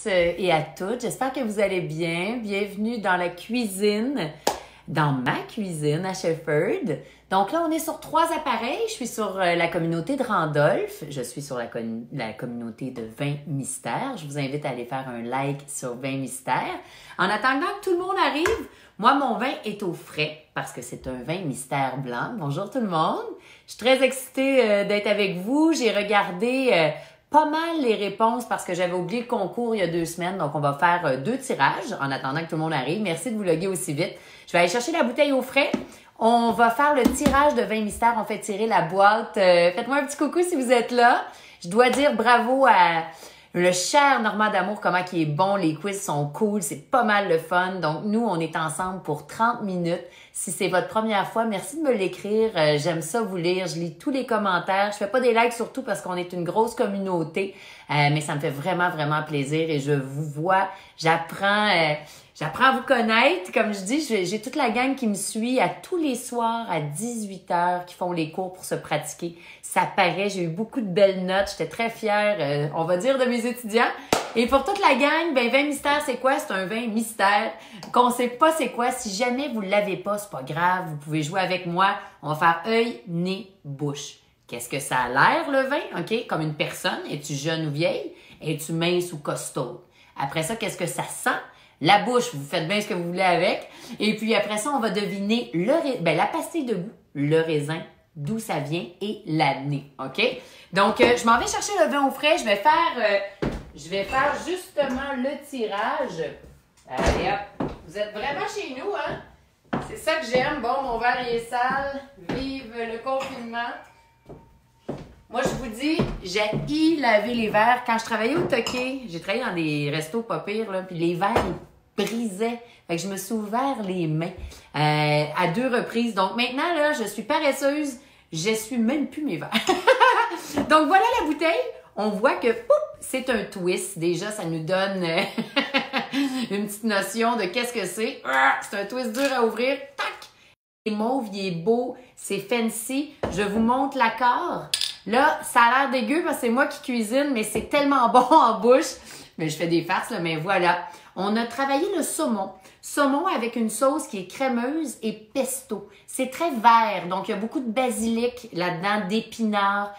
Et à toutes, j'espère que vous allez bien. Bienvenue dans la cuisine, dans ma cuisine à Shefford. Donc là, on est sur 3 appareils. Je suis sur la communauté de Randolph. Je suis sur la communauté de Vin Mystère. Je vous invite à aller faire un like sur Vin Mystère. En attendant que tout le monde arrive, moi, mon vin est au frais parce que c'est un vin mystère blanc. Bonjour tout le monde. Je suis très excitée d'être avec vous. J'ai regardé pas mal les réponses parce que j'avais oublié le concours il y a 2 semaines. Donc, on va faire 2 tirages en attendant que tout le monde arrive. Merci de vous loguer aussi vite. Je vais aller chercher la bouteille au frais. On va faire le tirage de Vin Mystère. On fait tirer la boîte. Faites-moi un petit coucou si vous êtes là. Je dois dire bravo à le cher Normand D'Amour, comment il est bon. Les quiz sont cool. C'est pas mal le fun. Donc, nous, on est ensemble pour 30 minutes. Si c'est votre première fois, merci de me l'écrire. J'aime ça vous lire. Je lis tous les commentaires. Je fais pas des likes surtout parce qu'on est une grosse communauté. Mais ça me fait vraiment, vraiment plaisir et je vous vois. J'apprends à vous connaître. Comme je dis, j'ai toute la gang qui me suit à tous les soirs à 18h qui font les cours pour se pratiquer. Ça paraît, j'ai eu beaucoup de belles notes. J'étais très fière, on va dire, de mes étudiants. Et pour toute la gang, ben Vin Mystère, c'est quoi? C'est un vin mystère qu'on sait pas c'est quoi. Si jamais vous l'avez pas, c'est pas grave. Vous pouvez jouer avec moi. On va faire œil, nez, bouche. Qu'est-ce que ça a l'air, le vin? OK? Comme une personne. Es-tu jeune ou vieille? Es-tu mince ou costaud? Après ça, qu'est-ce que ça sent? La bouche, vous faites bien ce que vous voulez avec. Et puis après ça, on va deviner la pastille de goût, le raisin, d'où ça vient et l'année. OK? Donc, je m'en vais chercher le vin au frais. Je vais faire justement le tirage. Allez hop. Vous êtes vraiment chez nous, hein? C'est ça que j'aime. Bon, mon verre il est sale. Vive le confinement. Moi, je vous dis, j'ai laver les verres. Quand je travaillais au Toqué, j'ai travaillé dans des restos pas pires, là, puis les verres, ils brisaient. Fait que je me suis ouvert les mains à 2 reprises. Donc maintenant, là, je suis paresseuse. J'essuie même plus mes verres. Donc voilà la bouteille. On voit que c'est un twist. Déjà, ça nous donne une petite notion de qu'est-ce que c'est. C'est un twist dur à ouvrir. Tac! Il est mauve, il est beau, c'est fancy. Je vous montre l'accord. Là, ça a l'air dégueu parce que c'est moi qui cuisine, mais c'est tellement bon en bouche. Mais je fais des farces, là, mais voilà. On a travaillé le saumon. Saumon avec une sauce qui est crémeuse et pesto. C'est très vert, donc il y a beaucoup de basilic là-dedans, d'épinards.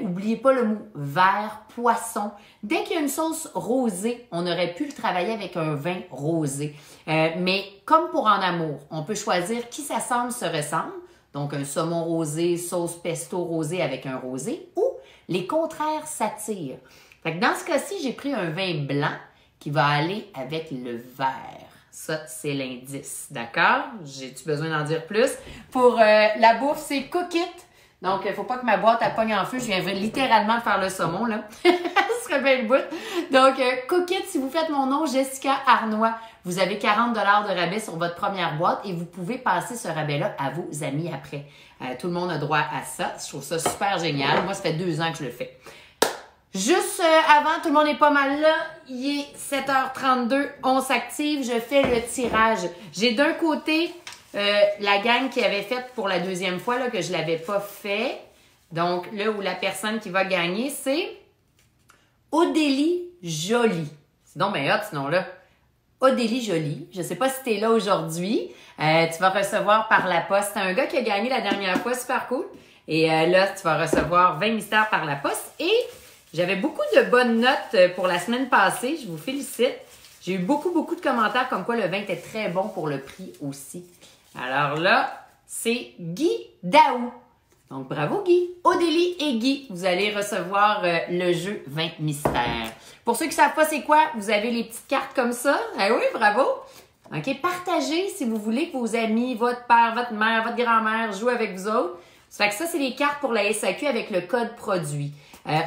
Oubliez pas le mot vert, poisson. Dès qu'il y a une sauce rosée, on aurait pu le travailler avec un vin rosé. Mais comme pour en amour, on peut choisir qui s'assemble se ressemble. Donc, un saumon rosé, sauce pesto rosé avec un rosé, ou les contraires s'attirent. Fait que dans ce cas-ci, j'ai pris un vin blanc qui va aller avec le vert. Ça, c'est l'indice, d'accord? J'ai-tu besoin d'en dire plus? Pour la bouffe, c'est Cook It. Donc, il ne faut pas que ma boîte elle pogne en feu. Je viens littéralement de faire le saumon, là. Ce serait bien le bout. Donc, Cook It, si vous faites mon nom, Jessica Arnois, vous avez 40 $ de rabais sur votre première boîte et vous pouvez passer ce rabais-là à vos amis après. Tout le monde a droit à ça. Je trouve ça super génial. Moi, ça fait 2 ans que je le fais. Juste avant, tout le monde est pas mal là. Il est 7h32. On s'active. Je fais le tirage. J'ai d'un côté la gang qui avait fait pour la 2e fois là, que je l'avais pas fait. Donc, là où la personne qui va gagner, c'est Odélie Jolie. C'est donc bien hot, ce nom-là. Odélie Jolie. Je sais pas si tu es là aujourd'hui. Tu vas recevoir par la poste. C'est un gars qui a gagné la dernière fois. Super cool. Et là, tu vas recevoir 20 mystères par la poste. Et j'avais beaucoup de bonnes notes pour la semaine passée. Je vous félicite. J'ai eu beaucoup de commentaires comme quoi le vin était très bon pour le prix aussi. Alors là, c'est Guy Daou. Donc, bravo Guy. Odélie et Guy, vous allez recevoir le jeu 20 mystères. Pour ceux qui ne savent pas c'est quoi, vous avez les petites cartes comme ça. Ah oui, bravo. OK, partagez si vous voulez que vos amis, votre père, votre mère, votre grand-mère jouent avec vous autres. Ça fait que ça, c'est les cartes pour la SAQ avec le code produit.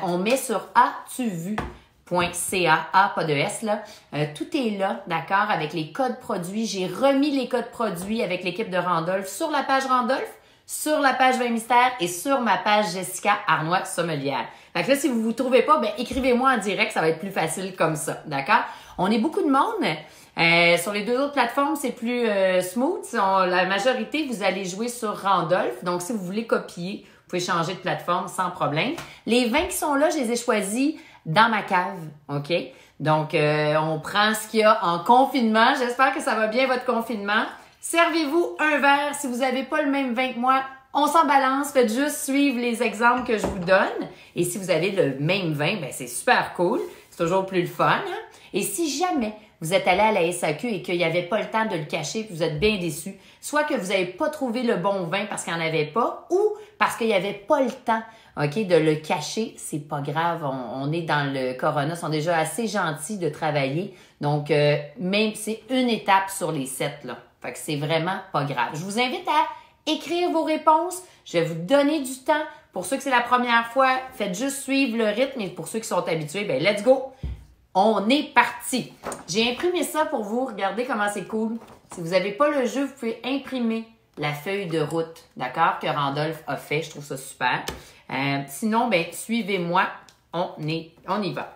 On met sur atuvu.ca, A, pas de S, là. Tout est là, d'accord, avec les codes produits. J'ai remis les codes produits avec l'équipe de Randolph sur la page Randolph, sur la page 20 mystères et sur ma page Jessica Arnois Sommelière. Fait que là, si vous ne vous trouvez pas, ben écrivez-moi en direct, ça va être plus facile comme ça, d'accord? On est beaucoup de monde. Sur les 2 autres plateformes, c'est plus smooth. La majorité, vous allez jouer sur Randolph. Donc, si vous voulez copier, vous pouvez changer de plateforme sans problème. Les vins qui sont là, je les ai choisis dans ma cave, OK? Donc, on prend ce qu'il y a en confinement. J'espère que ça va bien votre confinement. Servez-vous un verre. Si vous n'avez pas le même vin que moi, on s'en balance. Faites juste suivre les exemples que je vous donne. Et si vous avez le même vin, ben c'est super cool. C'est toujours plus le fun. Hein? Et si jamais vous êtes allé à la SAQ et qu'il n'y avait pas le temps de le cacher, puis vous êtes bien déçu, soit que vous n'avez pas trouvé le bon vin parce qu'il n'y en avait pas, ou parce qu'il n'y avait pas le temps, OK, de le cacher, c'est pas grave. On est dans le Corona, ils sont déjà assez gentils de travailler. Donc, même c'est une étape sur les 7, là. Fait que c'est vraiment pas grave. Je vous invite à écrire vos réponses. Je vais vous donner du temps. Pour ceux que c'est la première fois, faites juste suivre le rythme. Et pour ceux qui sont habitués, ben let's go! On est parti! J'ai imprimé ça pour vous. Regardez comment c'est cool. Si vous n'avez pas le jeu, vous pouvez imprimer la feuille de route, d'accord, que Randolph a fait. Je trouve ça super. Sinon, ben suivez-moi. On y va.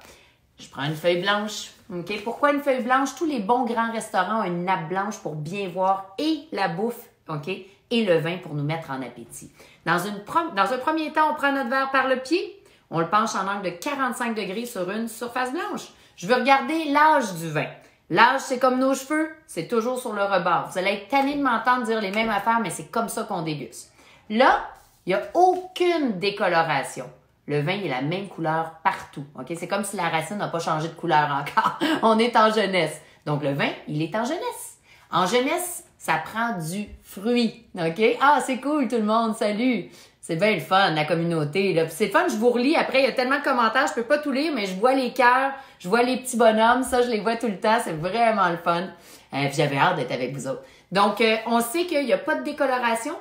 Je prends une feuille blanche. OK? Pourquoi une feuille blanche? Tous les bons grands restaurants ont une nappe blanche pour bien voir et la bouffe, OK? Et le vin pour nous mettre en appétit. Dans un premier temps, on prend notre verre par le pied. On le penche en angle de 45 degrés sur une surface blanche. Je veux regarder l'âge du vin. L'âge, c'est comme nos cheveux, c'est toujours sur le rebord. Vous allez être tanné de m'entendre dire les mêmes affaires, mais c'est comme ça qu'on déguste. Là, il n'y a aucune décoloration. Le vin est la même couleur partout. OK? C'est comme si la racine n'a pas changé de couleur encore. On est en jeunesse. Donc, le vin, il est en jeunesse. En jeunesse, ça prend du fruit. OK? Ah, c'est cool tout le monde. Salut! C'est bien le fun, la communauté. Là. Puis c'est le fun, je vous relis. Après, il y a tellement de commentaires, je peux pas tout lire, mais je vois les cœurs, je vois les petits bonhommes. Ça, je les vois tout le temps. C'est vraiment le fun. Puis j'avais hâte d'être avec vous autres. Donc, on sait qu'il n'y a pas de décoloration.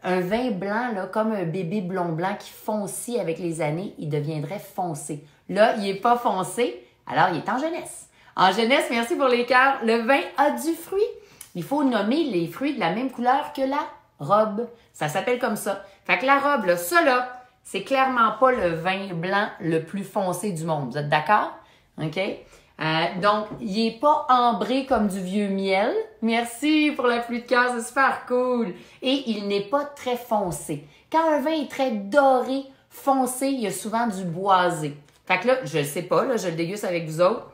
Un vin blanc, là, comme un bébé blond blanc qui foncit avec les années, il deviendrait foncé. Là, il n'est pas foncé, alors il est en jeunesse. En jeunesse, merci pour les cœurs. Le vin a du fruit. Il faut nommer les fruits de la même couleur que la robe. Ça s'appelle comme ça. Fait que la robe, là, ça là, c'est clairement pas le vin blanc le plus foncé du monde. Vous êtes d'accord? OK? Donc, il n'est pas ambré comme du vieux miel. Merci pour la pluie de cœur, c'est super cool. Et il n'est pas très foncé. Quand un vin est très doré, foncé, il y a souvent du boisé. Fait que là, je le sais pas, là, je le déguste avec vous autres.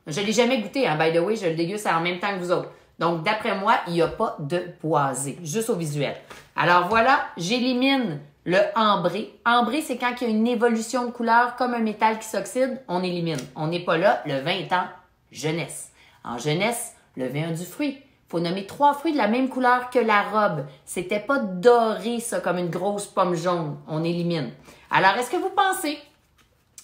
Je l'ai jamais goûté, hein, by the way, je le déguste en même temps que vous autres. Donc, d'après moi, il n'y a pas de boisé, juste au visuel. Alors voilà, j'élimine le ambré. Ambré, c'est quand il y a une évolution de couleur comme un métal qui s'oxyde, on élimine. On n'est pas là, le vin est en jeunesse. En jeunesse, le vin a du fruit. Il faut nommer 3 fruits de la même couleur que la robe. C'était pas doré, ça, comme une grosse pomme jaune. On élimine. Alors, est-ce que vous pensez,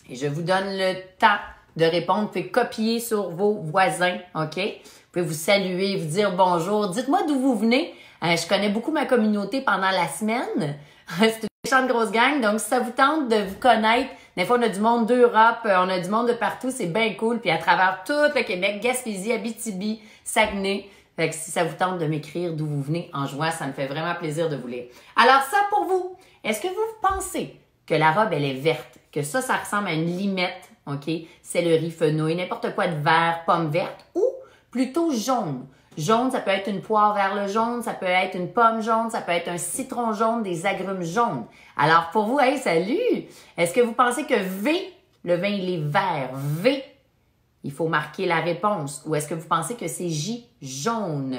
et je vous donne le temps de répondre, vous pouvez copier sur vos voisins, OK? Vous pouvez vous saluer, vous dire bonjour. Dites-moi d'où vous venez. Je connais beaucoup ma communauté pendant la semaine. C'est une méchante grosse gang. Donc, si ça vous tente de vous connaître, des fois, on a du monde d'Europe, on a du monde de partout. C'est bien cool. Puis à travers tout le Québec, Gaspésie, Abitibi, Saguenay. Fait que si ça vous tente de m'écrire d'où vous venez en juin, ça me fait vraiment plaisir de vous lire. Alors, ça pour vous. Est-ce que vous pensez que la robe, elle est verte? Que ça ressemble à une limette, OK? Céleri, fenouil, n'importe quoi de vert, pomme verte ou plutôt jaune. Jaune, ça peut être une poire vers le jaune, ça peut être une pomme jaune, ça peut être un citron jaune, des agrumes jaunes. Alors, pour vous, hey, salut! Est-ce que vous pensez que V, le vin, il est vert? V, il faut marquer la réponse. Ou est-ce que vous pensez que c'est J, jaune?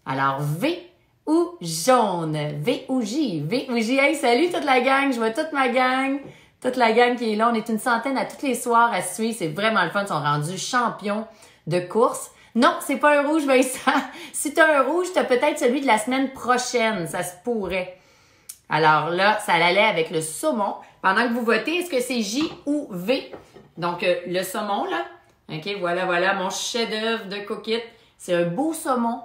Alors, V ou jaune? V ou J? V ou J? Hey, salut toute la gang! Je vois toute ma gang! Toute la gang qui est là. On est une centaine à tous les soirs à suivre. C'est vraiment le fun. Ils sont rendus champions de course. Non, c'est pas un rouge, Vincent. Si t'as un rouge, t'as peut-être celui de la semaine prochaine. Ça se pourrait. Alors là, ça allait avec le saumon. Pendant que vous votez, est-ce que c'est J ou V? Donc, le saumon, là. OK, voilà, mon chef-d'œuvre de coquette. C'est un beau saumon.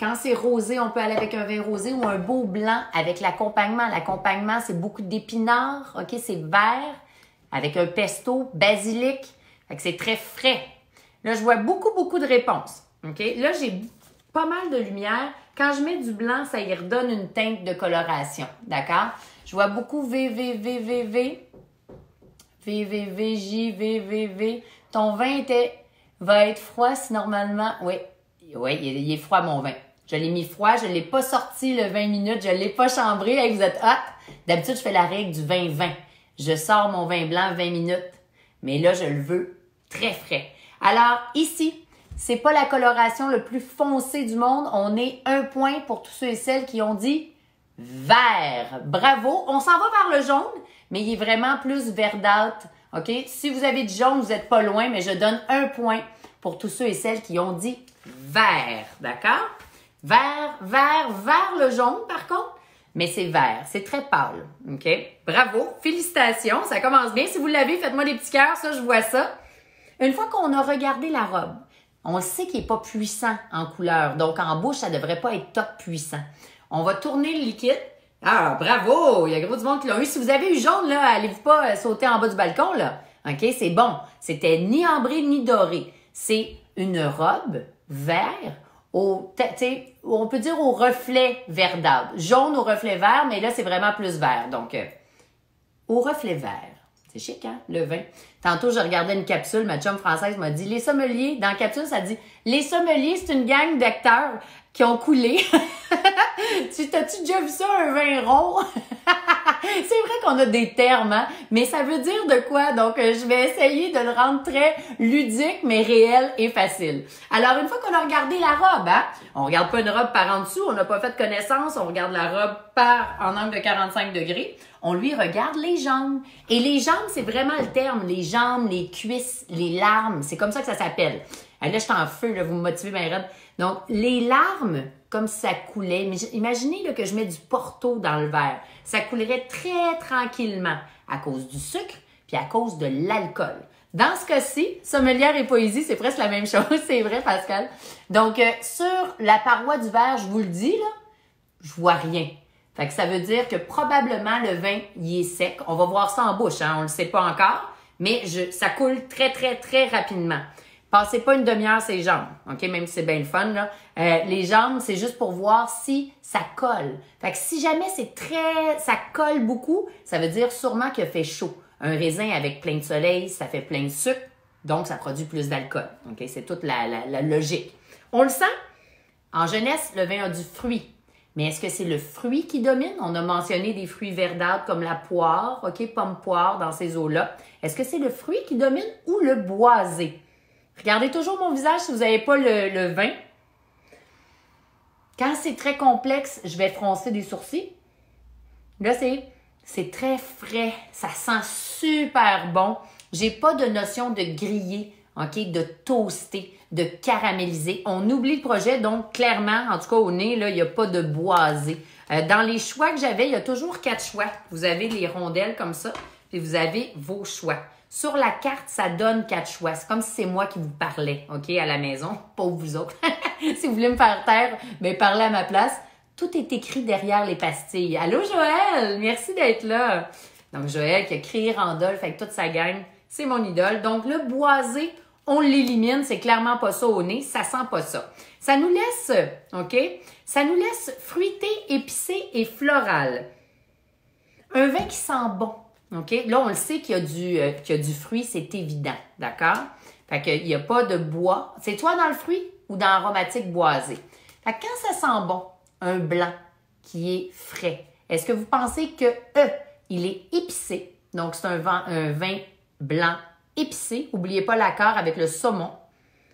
Quand c'est rosé, on peut aller avec un vin rosé ou un beau blanc avec l'accompagnement. L'accompagnement, c'est beaucoup d'épinards. OK, c'est vert avec un pesto, basilic. Fait que c'est très frais. Là, je vois beaucoup de réponses. OK? Là, j'ai pas mal de lumière. Quand je mets du blanc, ça y redonne une teinte de coloration. D'accord? Je vois beaucoup V, V, V, V, V. V, V, V, J, V, V, V. Ton vin va être froid si normalement... Oui, il est froid, mon vin. Je l'ai mis froid. Je ne l'ai pas sorti le 20 minutes. Je ne l'ai pas chambré. Hey, vous êtes hot. D'habitude, je fais la règle du 20-20. Je sors mon vin blanc 20 minutes. Mais là, je le veux très frais. Alors, ici, c'est pas la coloration le plus foncé du monde. On est 1 point pour tous ceux et celles qui ont dit vert. Bravo. On s'en va vers le jaune, mais il est vraiment plus verdâtre. OK? Si vous avez du jaune, vous n'êtes pas loin, mais je donne 1 point pour tous ceux et celles qui ont dit vert. D'accord? Vert, vers le jaune, par contre. Mais c'est vert. C'est très pâle. OK? Bravo. Félicitations. Ça commence bien. Si vous l'avez, faites-moi des petits cœurs. Ça, je vois ça. Une fois qu'on a regardé la robe, on sait qu'il n'est pas puissant en couleur. Donc, en bouche, ça ne devrait pas être top puissant. On va tourner le liquide. Ah, bravo! Il y a gros du monde qui l'ont eu. Si vous avez eu jaune, là, allez-vous pas sauter en bas du balcon, là. OK? C'est bon. C'était ni ambré ni doré. C'est une robe vert on peut dire au reflet verdâtre. Jaune au reflet vert, mais là, c'est vraiment plus vert. Donc, au reflet vert. C'est chic, hein? Le vin. Tantôt, je regardais une capsule, ma chum française m'a dit, les sommeliers, dans la capsule, ça dit, les sommeliers, c'est une gang d'acteurs qui ont coulé. T'as-tu déjà vu ça, un vin rond? C'est vrai qu'on a des termes, hein? Mais ça veut dire de quoi? Donc, je vais essayer de le rendre très ludique, mais réel et facile. Alors, une fois qu'on a regardé la robe, hein? On regarde pas une robe par en dessous, on n'a pas fait connaissance, on regarde la robe en angle de 45 degrés. On lui regarde les jambes. Et les jambes, c'est vraiment le terme. Les jambes, les cuisses, les larmes. C'est comme ça que ça s'appelle. Là, je suis en feu, là, vous me motivez, bien raide. Donc, les larmes, comme ça coulait. Mais imaginez là, que je mets du Porto dans le verre. Ça coulerait très tranquillement à cause du sucre puis à cause de l'alcool. Dans ce cas-ci, sommelière et poésie, c'est presque la même chose. C'est vrai, Pascal. Donc, sur la paroi du verre, je vous le dis, là, je vois rien. Fait que ça veut dire que probablement le vin, il est sec. On va voir ça en bouche, hein? On le sait pas encore, mais ça coule très, très, très rapidement. Passez pas une demi-heure ces jambes, OK? Même si c'est bien le fun, là. Les jambes, c'est juste pour voir si ça colle. Fait que si jamais ça colle beaucoup, ça veut dire sûrement qu'il a fait chaud. Un raisin avec plein de soleil, ça fait plein de sucre, donc ça produit plus d'alcool. OK? C'est toute la logique. On le sent? En jeunesse, le vin a du fruit. Mais est-ce que c'est le fruit qui domine? On a mentionné des fruits verdâtres comme la poire, OK, pomme-poire dans ces eaux-là. Est-ce que c'est le fruit qui domine ou le boisé? Regardez toujours mon visage si vous n'avez pas le vin. Quand c'est très complexe, je vais froncer des sourcils. Là, c'est très frais. Ça sent super bon. J'ai pas de notion de griller, OK, de toaster, de caraméliser. On oublie le projet, donc clairement, en tout cas au nez, là, il n'y a pas de boisé. Dans les choix que j'avais, il y a toujours 4 choix. Vous avez les rondelles comme ça, puis vous avez vos choix. Sur la carte, ça donne 4 choix. C'est comme si c'est moi qui vous parlais, OK, à la maison, pas vous autres. Si vous voulez me faire taire, bien, parlez à ma place. Tout est écrit derrière les pastilles. Allô, Joël! Merci d'être là. Donc, Joël qui a créé Randolph avec toute sa gang, c'est mon idole. Donc, le boisé, on l'élimine. C'est clairement pas ça au nez. Ça sent pas ça. Ça nous laisse, OK? Ça nous laisse fruité, épicé et floral. Un vin qui sent bon. OK? Là, on le sait qu'il y a du fruit, c'est évident. D'accord? Fait qu'il n'y a pas de bois. C'est toi dans le fruit ou dans l'aromatique boisé? Fait que quand ça sent bon, un blanc qui est frais, est-ce que vous pensez que il est épicé? Donc, c'est un vin blanc épicé. N'oubliez pas l'accord avec le saumon,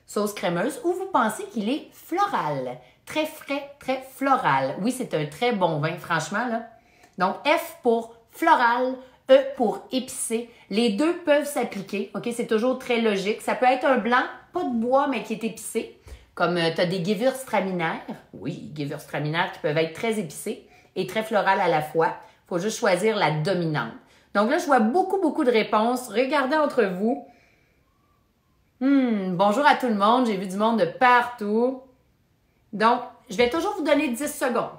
sauce crémeuse. Ou vous pensez qu'il est floral? Très frais, très floral. Oui, c'est un très bon vin, franchement, là. Donc, F pour floral, E pour épicé. Les deux peuvent s'appliquer, OK? C'est toujours très logique. Ça peut être un blanc, pas de bois, mais qui est épicé. Comme tu as des gewürztraminer. Oui, gewürztraminer qui peuvent être très épicés et très floral à la fois. Il faut juste choisir la dominante. Donc là, je vois beaucoup, beaucoup de réponses. Regardez entre vous. Bonjour à tout le monde. J'ai vu du monde de partout. Donc, je vais toujours vous donner 10 secondes.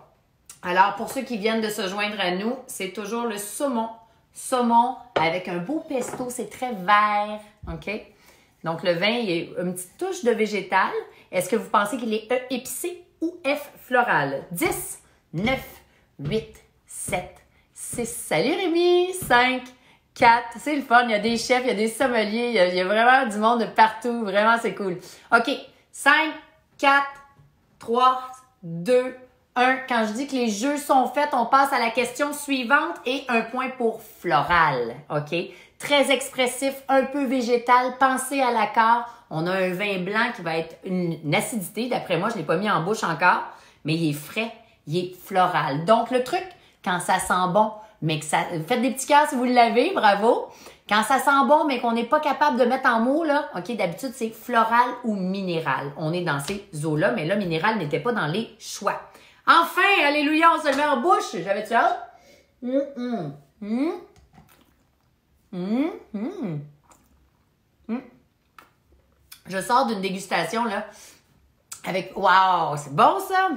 Alors, pour ceux qui viennent de se joindre à nous, c'est toujours le saumon. Saumon avec un beau pesto, c'est très vert, OK? Donc, le vin, il y a une petite touche de végétal. Est-ce que vous pensez qu'il est E épicé ou F floral? 10, 9, 8, 7, 6. Salut Rémi! 5, 4. C'est le fun. Il y a des chefs, il y a des sommeliers, il y a vraiment du monde de partout. Vraiment, c'est cool. OK. 5, 4, 3, 2, 1. Quand je dis que les jeux sont faits, on passe à la question suivante et un point pour floral. OK? Très expressif, un peu végétal. Pensez à l'accord. On a un vin blanc qui va être une acidité. D'après moi, je ne l'ai pas mis en bouche encore, mais il est frais, il est floral. Donc, le truc, quand ça sent bon, mais que ça... Faites des petits cœurs si vous l'avez, bravo. Quand ça sent bon, mais qu'on n'est pas capable de mettre en mots, là, OK, d'habitude, c'est floral ou minéral. On est dans ces eaux-là, mais là, minéral n'était pas dans les choix. Enfin, alléluia, on se le met en bouche. J'avais-tu hâte? Je sors d'une dégustation, là, avec... Wow, c'est bon, ça?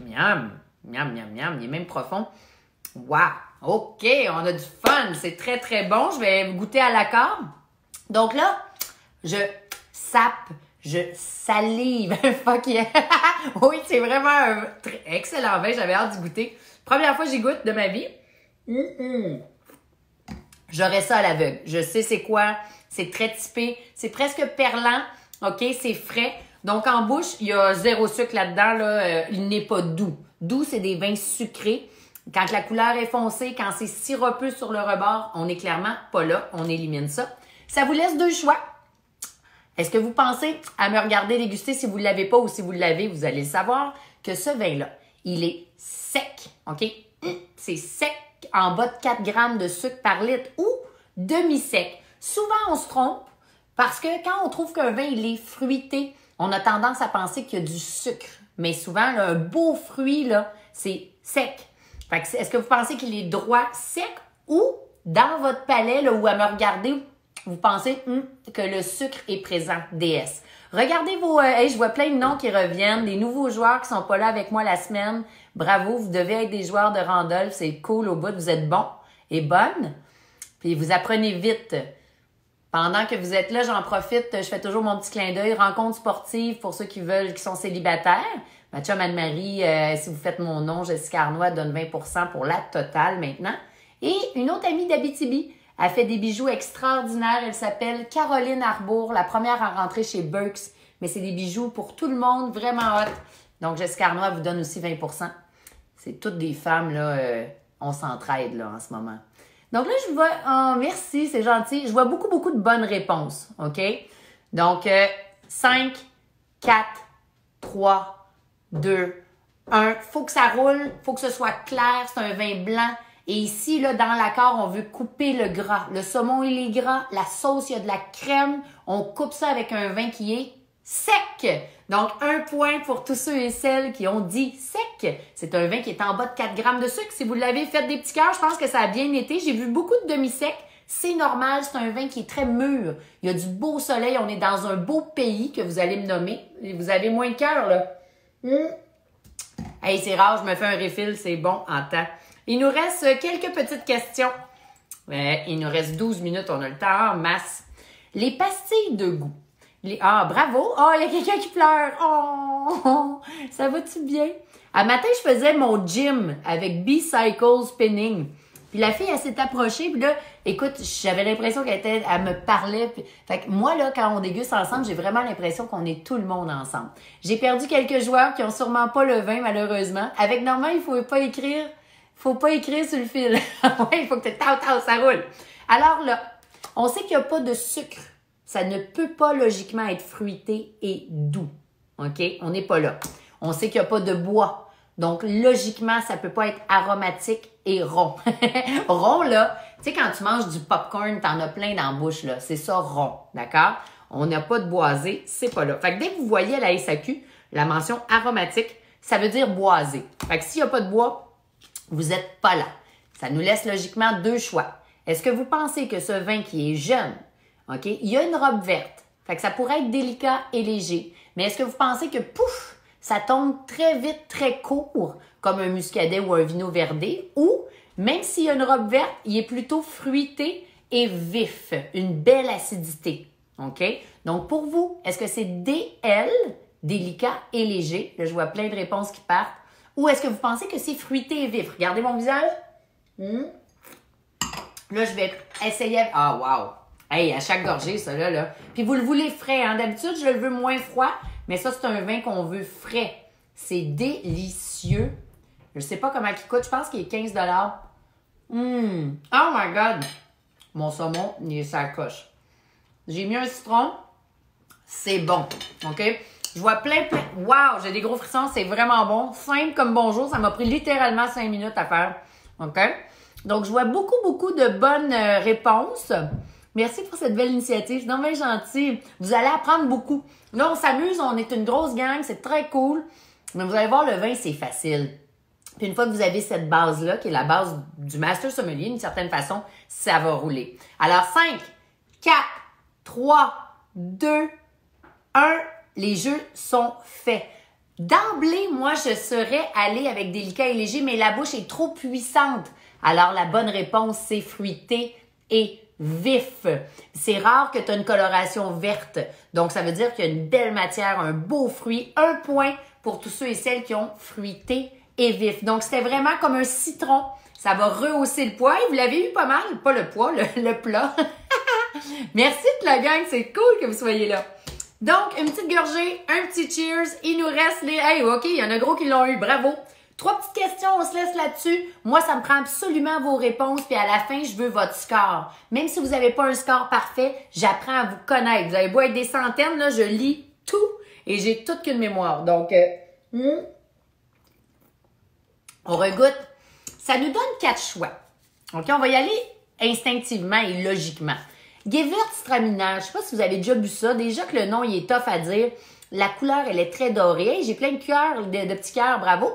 Miam, miam, miam, miam. Il est même profond. Wow, OK, on a du fun. C'est très, très bon. Je vais goûter à l'accord. Donc là, je sape, je salive. Fuck yeah. Oui, c'est vraiment un excellent vin. J'avais hâte d'y goûter. Première fois que j'y goûte de ma vie. J'aurais ça à l'aveugle. Je sais c'est quoi. C'est très typé. C'est presque perlant. OK, c'est frais. Donc, en bouche, il y a zéro sucre là-dedans. Là. Il n'est pas doux. Doux, c'est des vins sucrés. Quand la couleur est foncée, quand c'est sirupeux sur le rebord, on n'est clairement pas là. On élimine ça. Ça vous laisse deux choix. Est-ce que vous pensez à me regarder déguster si vous ne l'avez pas ou si vous l'avez, vous allez le savoir, que ce vin-là, il est sec. OK? C'est sec en bas de 4 grammes de sucre par litre ou demi-sec. Souvent, on se trompe parce que quand on trouve qu'un vin, il est fruité, on a tendance à penser qu'il y a du sucre. Mais souvent, là, un beau fruit, là, c'est sec. Fait que est-ce que vous pensez qu'il est droit, sec ou dans votre palais, là, ou à me regarder, vous pensez que le sucre est présent, DS? Regardez vos... je vois plein de noms qui reviennent, des nouveaux joueurs qui sont pas là avec moi la semaine. Bravo, vous devez être des joueurs de Randolph, c'est cool au bout, vous êtes bons et bonnes. Puis vous apprenez vite. Pendant que vous êtes là, j'en profite, je fais toujours mon petit clin d'œil. Rencontre sportive pour ceux qui veulent, qui sont célibataires. Ma chum Anne-Marie, si vous faites mon nom, Jessica Arnois, donne 20% pour la totale maintenant. Et une autre amie d'Abitibi, elle fait des bijoux extraordinaires. Elle s'appelle Caroline Arbour, la première à rentrer chez Burks. Mais c'est des bijoux pour tout le monde, vraiment hot. Donc, Jessica Arnois vous donne aussi 20%. C'est toutes des femmes, là, on s'entraide là en ce moment. Donc là, je vois... Oh, merci, c'est gentil. Je vois beaucoup, beaucoup de bonnes réponses, OK? Donc, 5, 4, 3, 2, 1. Faut que ça roule, faut que ce soit clair. C'est un vin blanc. Et ici, là, dans l'accord, on veut couper le gras. Le saumon, il est gras. La sauce, il y a de la crème. On coupe ça avec un vin qui est sec. Donc, 1 point pour tous ceux et celles qui ont dit sec. C'est un vin qui est en bas de 4 grammes de sucre. Si vous l'avez fait des petits cœurs, je pense que ça a bien été. J'ai vu beaucoup de demi-secs. C'est normal, c'est un vin qui est très mûr. Il y a du beau soleil. On est dans un beau pays que vous allez me nommer. Vous avez moins de cœur, là. Hey, c'est rare, je me fais un refill. C'est bon en temps. Il nous reste quelques petites questions. Il nous reste 12 minutes. On a le temps en masse. Les pastilles de goût. Ah, bravo! Oh, il y a quelqu'un qui pleure! Oh! Ça va-tu bien? À matin, je faisais mon gym avec B-Cycle Spinning. Puis la fille, elle s'est approchée. Puis là, écoute, j'avais l'impression qu'elle me parlait. Puis... Fait que moi, là, quand on déguste ensemble, j'ai vraiment l'impression qu'on est tout le monde ensemble. J'ai perdu quelques joueurs qui ont sûrement pas le vin, malheureusement. Avec Normand, il faut pas écrire. Faut pas écrire sur le fil. Ouais, il faut que ça roule. Alors là, on sait qu'il n'y a pas de sucre. Ça ne peut pas logiquement être fruité et doux. OK? On n'est pas là. On sait qu'il n'y a pas de bois. Donc, logiquement, ça ne peut pas être aromatique et rond. Rond, là, tu sais, quand tu manges du popcorn, tu en as plein dans la bouche, là. C'est ça, rond. D'accord? On n'a pas de boisé, c'est pas là. Fait que dès que vous voyez à la SAQ la mention aromatique, ça veut dire boisé. Fait que s'il n'y a pas de bois, vous n'êtes pas là. Ça nous laisse logiquement deux choix. Est-ce que vous pensez que ce vin qui est jeune, OK, il y a une robe verte, fait que ça pourrait être délicat et léger, mais est-ce que vous pensez que, pouf, ça tombe très vite, très court, comme un muscadet ou un vino verdé, ou, même s'il y a une robe verte, il est plutôt fruité et vif, une belle acidité, OK? Donc, pour vous, est-ce que c'est DL, délicat et léger? Là, je vois plein de réponses qui partent. Ou est-ce que vous pensez que c'est fruité et vif? Regardez mon visage. Là, je vais essayer... Ah, wow! Hey, à chaque gorgée, ça, là. Puis vous le voulez frais, hein? D'habitude, je le veux moins froid, mais ça, c'est un vin qu'on veut frais. C'est délicieux. Je sais pas comment il coûte. Je pense qu'il est 15 $. Oh my God! Mon saumon, il est sa coche. J'ai mis un citron. C'est bon, OK? Je vois plein. Wow, j'ai des gros frissons, c'est vraiment bon. Simple comme bonjour, ça m'a pris littéralement 5 minutes à faire, OK? Donc, je vois beaucoup de bonnes réponses. Merci pour cette belle initiative, c'est vraiment gentil. Vous allez apprendre beaucoup. Là, on s'amuse, on est une grosse gang, c'est très cool. Mais vous allez voir, le vin, c'est facile. Puis une fois que vous avez cette base-là, qui est la base du Master Sommelier, d'une certaine façon, ça va rouler. Alors, 5, 4, 3, 2, 1, les jeux sont faits. D'emblée, moi, je serais allée avec délicat et léger, mais la bouche est trop puissante. Alors, la bonne réponse, c'est fruité et vif. C'est rare que tu as une coloration verte. Donc, ça veut dire qu'il y a une belle matière, un beau fruit. 1 point pour tous ceux et celles qui ont fruité et vif. Donc, c'était vraiment comme un citron. Ça va rehausser le poids. Et vous l'avez eu pas mal. Pas le poids, le plat. Merci de la gang. C'est cool que vous soyez là. Donc, une petite gorgée, un petit cheers. Il nous reste les... Hey, OK, il y en a gros qui l'ont eu. Bravo. 3 petites questions, on se laisse là-dessus. Moi, ça me prend absolument vos réponses. Puis à la fin, je veux votre score. Même si vous n'avez pas un score parfait, j'apprends à vous connaître. Vous avez beau être des centaines, là, je lis tout et j'ai toute qu'une mémoire. Donc, on regoute. Ça nous donne 4 choix. OK, on va y aller instinctivement et logiquement. Gewürztraminer, je ne sais pas si vous avez déjà bu ça. Déjà que le nom, il est tough à dire. La couleur, elle est très dorée. Hey, j'ai plein de cœurs, de petits cœurs, bravo.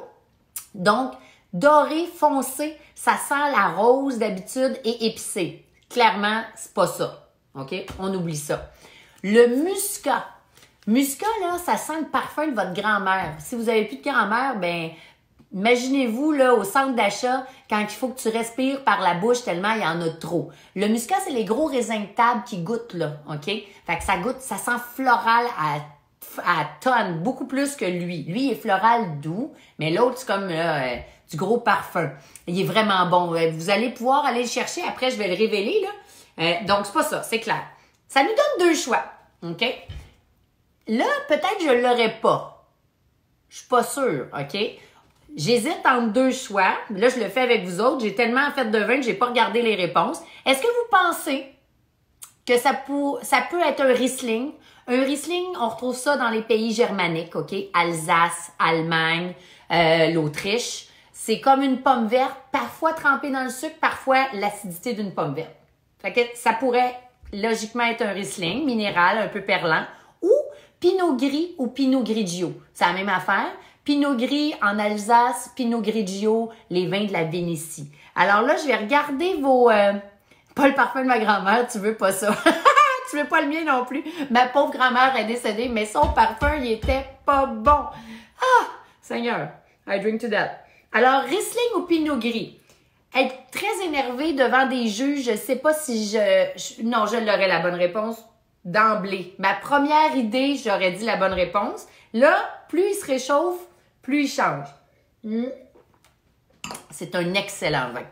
Donc, doré, foncé, ça sent la rose d'habitude et épicé. Clairement, c'est pas ça. OK? On oublie ça. Le muscat. Muscat, là, ça sent le parfum de votre grand-mère. Si vous avez plus de grand-mère, ben, imaginez-vous, là, au centre d'achat, quand il faut que tu respires par la bouche tellement il y en a trop. Le muscat, c'est les gros raisins de table qui goûtent, là. OK? Fait que ça goûte, ça sent floral à tonnes, beaucoup plus que lui. Lui, il est floral doux, mais l'autre, c'est comme du gros parfum. Il est vraiment bon. Vous allez pouvoir aller le chercher. Après, je vais le révéler, là. Donc, c'est pas ça, c'est clair. Ça nous donne 2 choix, OK? Là, peut-être que je l'aurais pas. Je suis pas sûre, OK? J'hésite entre 2 choix. Là, je le fais avec vous autres. J'ai tellement fait de vin que j'ai pas regardé les réponses. Est-ce que vous pensez que ça peut être un Riesling? Un Riesling, on retrouve ça dans les pays germaniques, OK? Alsace, Allemagne, l'Autriche. C'est comme une pomme verte, parfois trempée dans le sucre, parfois l'acidité d'une pomme verte. Fait que ça pourrait logiquement être un Riesling minéral, un peu perlant, ou Pinot Gris ou Pinot Grigio. C'est la même affaire. Pinot Gris en Alsace, Pinot Grigio, les vins de la Vénétie. Alors là, je vais regarder vos... pas le parfum de ma grand-mère, tu veux pas ça. Tu veux pas le mien non plus. Ma pauvre grand-mère est décédée, mais son parfum, il était pas bon. Ah! Seigneur, I drink to that. Alors, Riesling ou Pinot Gris? Être très énervé devant des juges, je sais pas si non, je l'aurais la bonne réponse d'emblée. Ma première idée, j'aurais dit la bonne réponse. Là, plus il se réchauffe, plus il change. C'est un excellent vin.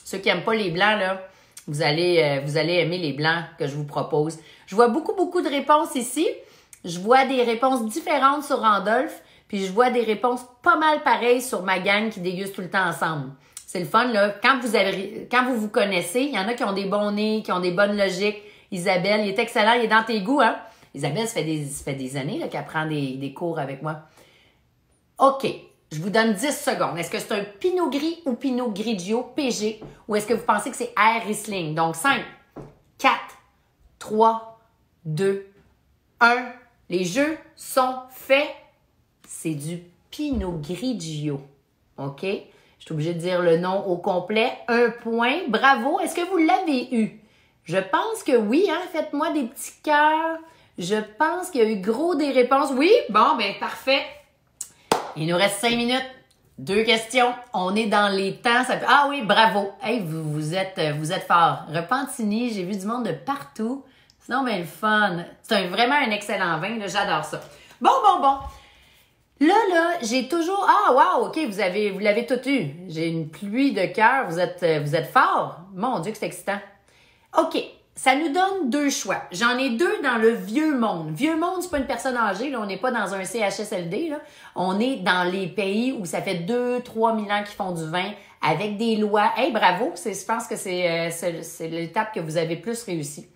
Ceux qui n'aiment pas les blancs, là, vous allez aimer les blancs que je vous propose. Je vois beaucoup de réponses ici. Je vois des réponses différentes sur Randolph, puis je vois des réponses pas mal pareilles sur ma gang qui déguste tout le temps ensemble. C'est le fun, là. Quand vous vous connaissez, il y en a qui ont des bons nez, qui ont des bonnes logiques. Isabelle, il est excellent, il est dans tes goûts, hein? Isabelle, ça fait des années là, qu'elle prend des cours avec moi. OK. Je vous donne 10 secondes. Est-ce que c'est un Pinot Gris ou Pinot Grigio PG ou est-ce que vous pensez que c'est R Riesling? Donc, 5, 4, 3, 2, 1. Les jeux sont faits. C'est du Pinot Grigio. OK? Je suis obligée de dire le nom au complet. 1 point. Bravo. Est-ce que vous l'avez eu? Je pense que oui. Hein? Faites-moi des petits cœurs. Je pense qu'il y a eu gros des réponses. Oui? Bon, ben parfait. Il nous reste 5 minutes. 2 questions. On est dans les temps. Ah oui, bravo. Hey, vous êtes fort. Repentigny, j'ai vu du monde de partout. Sinon, ben le fun. C'est vraiment un excellent vin. J'adore ça. Bon. Là, j'ai toujours... Ah, wow, OK, vous l'avez tout eu. J'ai une pluie de cœur. Vous êtes fort. Mon Dieu, que c'est excitant. OK. Ça nous donne 2 choix. J'en ai 2 dans le vieux monde. Vieux monde, c'est pas une personne âgée. Là. On n'est pas dans un CHSLD. Là. On est dans les pays où ça fait 2-3 000 ans qu'ils font du vin avec des lois. Hey, bravo! Je pense que c'est l'étape que vous avez plus réussi.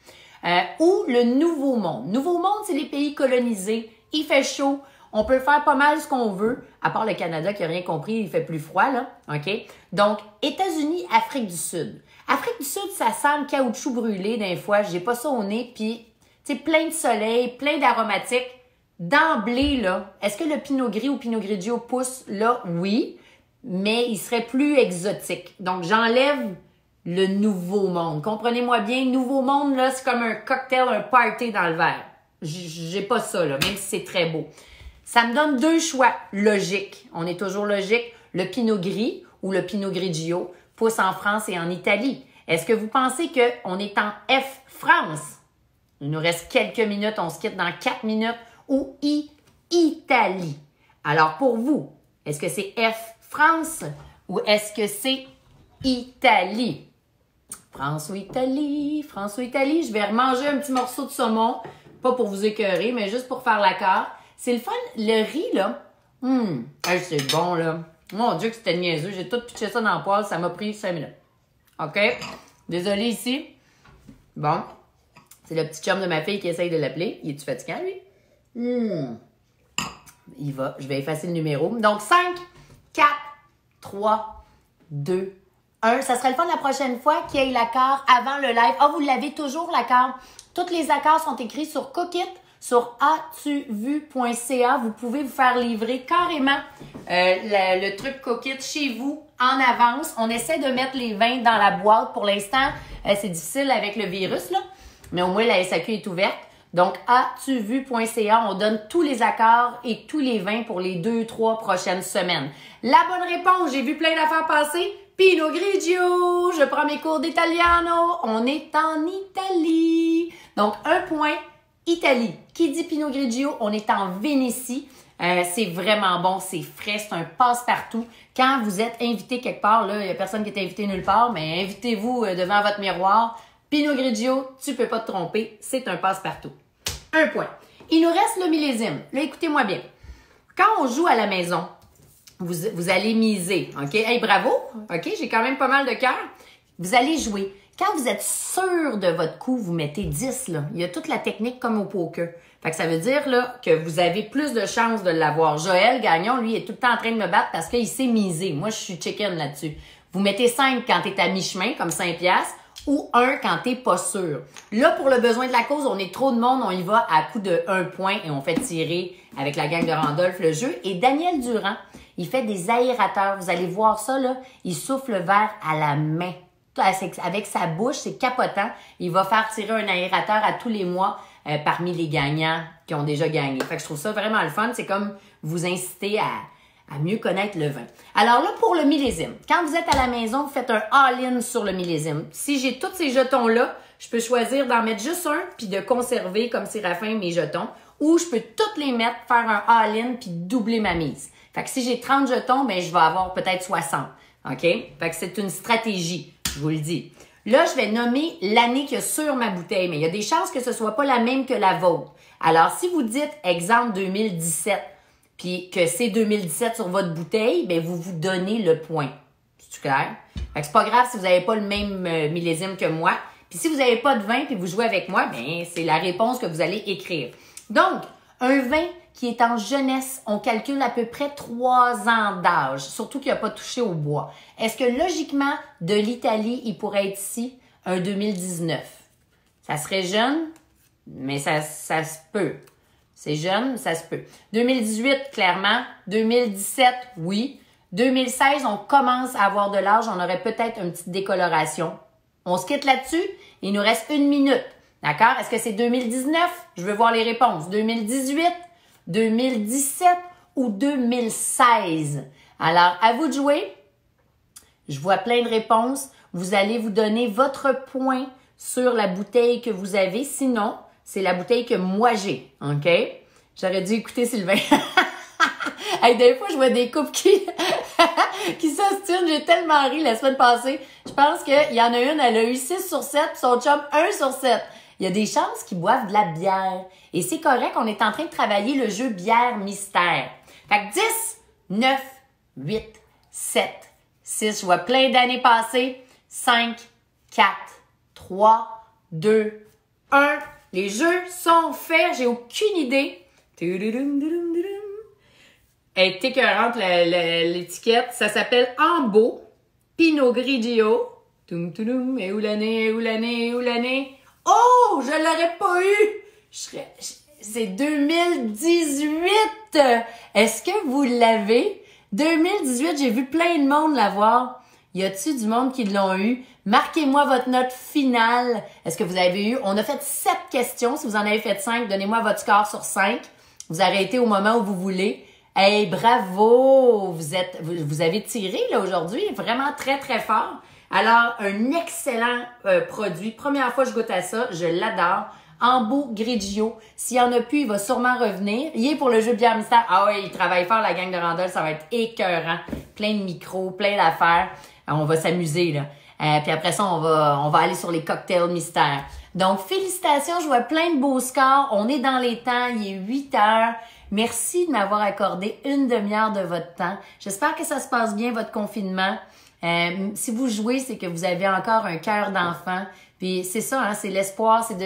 ou le Nouveau Monde. Nouveau Monde, c'est les pays colonisés. Il fait chaud. On peut faire pas mal ce qu'on veut, à part le Canada qui n'a rien compris, il fait plus froid, là. OK? Donc, États-Unis, Afrique du Sud. Afrique du Sud, ça sent le caoutchouc brûlé d'un fois. J'ai pas ça au nez, puis, tu sais, plein de soleil, plein d'aromatiques. D'emblée, là, est-ce que le Pinot Gris ou Pinot Grigio pousse là? Oui, mais il serait plus exotique. Donc, j'enlève le Nouveau Monde. Comprenez-moi bien, Nouveau Monde, là, c'est comme un cocktail, un party dans le verre. J'ai pas ça, là, même si c'est très beau. Ça me donne deux choix logiques. On est toujours logique. Le Pinot Gris ou le Pinot Grigio pousse en France et en Italie. Est-ce que vous pensez qu'on est en F France? Il nous reste quelques minutes, on se quitte dans 4 minutes. Ou I, Italie. Alors pour vous, est-ce que c'est F France ou est-ce que c'est Italie? France ou Italie? France ou Italie? Je vais remanger un petit morceau de saumon. Pas pour vous écœurer, mais juste pour faire l'accord. C'est le fun. Le riz, là. C'est bon, là. Mon Dieu que c'était niaiseux. J'ai tout pitché ça dans le poêle. Ça m'a pris 5 minutes. OK? Désolé ici. Bon. C'est le petit chum de ma fille qui essaye de l'appeler. Il est-tu fatiguant, lui? Il va. Je vais effacer le numéro. Donc, 5, 4, 3, 2, 1. Ça serait le fun la prochaine fois qu'il y ait l'accord avant le live. Ah, vous l'avez toujours, l'accord. Tous les accords sont écrits sur Cookit. Sur atuvu.ca, vous pouvez vous faire livrer carrément le truc Cookit chez vous en avance. On essaie de mettre les vins dans la boîte. Pour l'instant, c'est difficile avec le virus, là. Mais au moins, la SAQ est ouverte. Donc, atuvu.ca, on donne tous les accords et tous les vins pour les 2-3 prochaines semaines. La bonne réponse, j'ai vu plein d'affaires passer. Pinot Grigio, je prends mes cours d'italiano. On est en Italie. Donc, 1 point. Italie. Qui dit Pinot Grigio? On est en Vénétie. C'est vraiment bon, c'est frais, c'est un passe-partout. Quand vous êtes invité quelque part, là, il n'y a personne qui est invité nulle part, mais invitez-vous devant votre miroir. Pinot Grigio, tu peux pas te tromper, c'est un passe-partout. 1 point. Il nous reste le millésime. Là, écoutez-moi bien. Quand on joue à la maison, vous allez miser, OK? Hey, bravo! OK, j'ai quand même pas mal de cœur. Vous allez jouer. Quand vous êtes sûr de votre coup, vous mettez 10, là. Il y a toute la technique comme au poker. Fait que ça veut dire, là, que vous avez plus de chances de l'avoir. Joël Gagnon, lui, est tout le temps en train de me battre parce qu'il sait miser. Moi, je suis chicken là-dessus. Vous mettez 5 quand t'es à mi-chemin, comme 5 piastres, ou 1 quand t'es pas sûr. Là, pour le besoin de la cause, on est trop de monde, on y va à coup de 1 point et on fait tirer avec la gang de Randolph le jeu. Et Daniel Durand, il fait des aérateurs. Vous allez voir ça, là. Il souffle le verre à la main. Avec sa bouche, c'est capotant. Il va faire tirer un aérateur à tous les mois parmi les gagnants qui ont déjà gagné. Fait que je trouve ça vraiment le fun. C'est comme vous inciter à mieux connaître le vin. Alors là, pour le millésime, quand vous êtes à la maison, vous faites un all-in sur le millésime. Si j'ai tous ces jetons-là, je peux choisir d'en mettre juste un puis de conserver comme Séraphin mes jetons. Ou je peux tous les mettre, faire un all-in puis doubler ma mise. Fait que si j'ai 30 jetons, ben je vais avoir peut-être 60. OK? Fait que c'est une stratégie. Je vous le dis. Là, je vais nommer l'année qu'il y a sur ma bouteille, mais il y a des chances que ce soit pas la même que la vôtre. Alors, si vous dites, exemple, 2017, puis que c'est 2017 sur votre bouteille, ben vous vous donnez le point. C'est clair? Fait que c'est pas grave si vous n'avez pas le même millésime que moi. Puis si vous n'avez pas de vin puis vous jouez avec moi, ben c'est la réponse que vous allez écrire. Donc, un vin qui est en jeunesse, on calcule à peu près 3 ans d'âge, surtout qu'il n'a pas touché au bois. Est-ce que logiquement, de l'Italie, il pourrait être ici un 2019? Ça serait jeune, mais ça se peut. C'est jeune, ça se peut. 2018, clairement. 2017, oui. 2016, on commence à avoir de l'âge, on aurait peut-être une petite décoloration. On se quitte là-dessus, il nous reste 1 minute. D'accord? Est-ce que c'est 2019? Je veux voir les réponses. 2018? 2017 ou 2016? Alors, à vous de jouer. Je vois plein de réponses. Vous allez vous donner votre point sur la bouteille que vous avez. Sinon, c'est la bouteille que moi j'ai. OK? J'aurais dû écouter Sylvain. Hey, des fois, je vois des couples qui s'ostinent. J'ai tellement ri la semaine passée. Je pense qu'il y en a une, elle a eu 6 sur 7, puis son chum 1 sur 7. Il y a des chances qu'ils boivent de la bière. Et c'est correct, on est en train de travailler le jeu bière mystère. Fait que 10, 9, 8, 7, 6. Je vois plein d'années passées. 5, 4, 3, 2, 1. Les jeux sont faits. J'ai aucune idée. Elle est écœurante, l'étiquette. Ça s'appelle Ambo Pinot Grigio. Et où l'année? Oh, je l'aurais pas eu. C'est 2018. Est-ce que vous l'avez? 2018, j'ai vu plein de monde l'avoir. Y a-t-il du monde qui l'ont eu? Marquez-moi votre note finale. Est-ce que vous avez eu? On a fait 7 questions. Si vous en avez fait 5, donnez-moi votre score sur 5. Vous arrêtez au moment où vous voulez. Hey, bravo! Vous avez tiré là aujourd'hui, vraiment très très fort. Alors, un excellent produit. Première fois que je goûte à ça, je l'adore. Ambo Grigio. S'il y en a plus, il va sûrement revenir. Il est pour le jeu Bière Mystère. Ah ouais, il travaille fort, la gang de Randall. Ça va être écœurant. Plein de micros, plein d'affaires. On va s'amuser, là. Puis après ça, on va aller sur les cocktails mystères. Donc, félicitations. Je vois plein de beaux scores. On est dans les temps. Il est 8 heures. Merci de m'avoir accordé une demi-heure de votre temps. J'espère que ça se passe bien, votre confinement. Si vous jouez, c'est que vous avez encore un cœur d'enfant. Puis c'est ça, hein, c'est l'espoir, c'est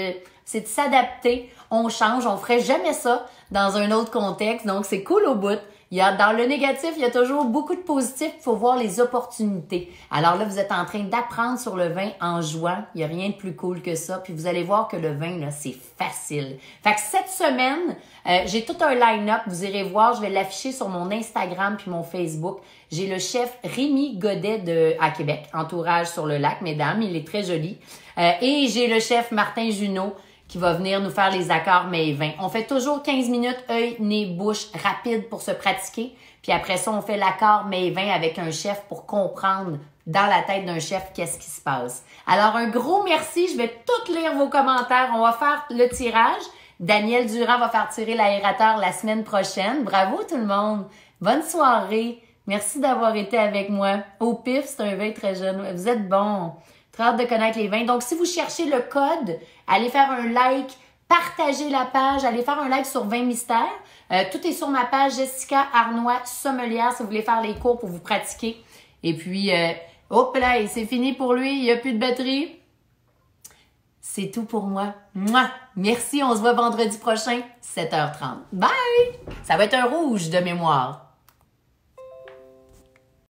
de s'adapter. On change, on ferait jamais ça dans un autre contexte. Donc, c'est cool au bout. Dans le négatif, il y a toujours beaucoup de positif. Il faut voir les opportunités. Alors là, vous êtes en train d'apprendre sur le vin en jouant. Il n'y a rien de plus cool que ça. Puis vous allez voir que le vin, là, c'est facile. Fait que cette semaine, j'ai tout un line-up. Vous irez voir. Je vais l'afficher sur mon Instagram puis mon Facebook. J'ai le chef Rémi Godet à Québec. Entourage sur le lac, mesdames. Il est très joli. Et j'ai le chef Martin Junot qui va venir nous faire les accords mets et vins. On fait toujours 15 minutes œil, nez, bouche, rapide pour se pratiquer. Puis après ça, on fait l'accord mets et vins avec un chef pour comprendre dans la tête d'un chef qu'est-ce qui se passe. Alors, un gros merci. Je vais tout lire vos commentaires. On va faire le tirage. Daniel Durand va faire tirer l'aérateur la semaine prochaine. Bravo tout le monde. Bonne soirée. Merci d'avoir été avec moi. Au pif, c'est un vin très jeune. Vous êtes bons. Très hâte de connaître les vins. Donc, si vous cherchez le code, allez faire un like, partagez la page, allez faire un like sur Vin Mystère. Tout est sur ma page Jessica Arnois Sommelière si vous voulez faire les cours pour vous pratiquer. Et puis, hop là, c'est fini pour lui, il n'y a plus de batterie. C'est tout pour moi. Mouah! Merci, on se voit vendredi prochain, 7h30. Bye! Ça va être un rouge de mémoire.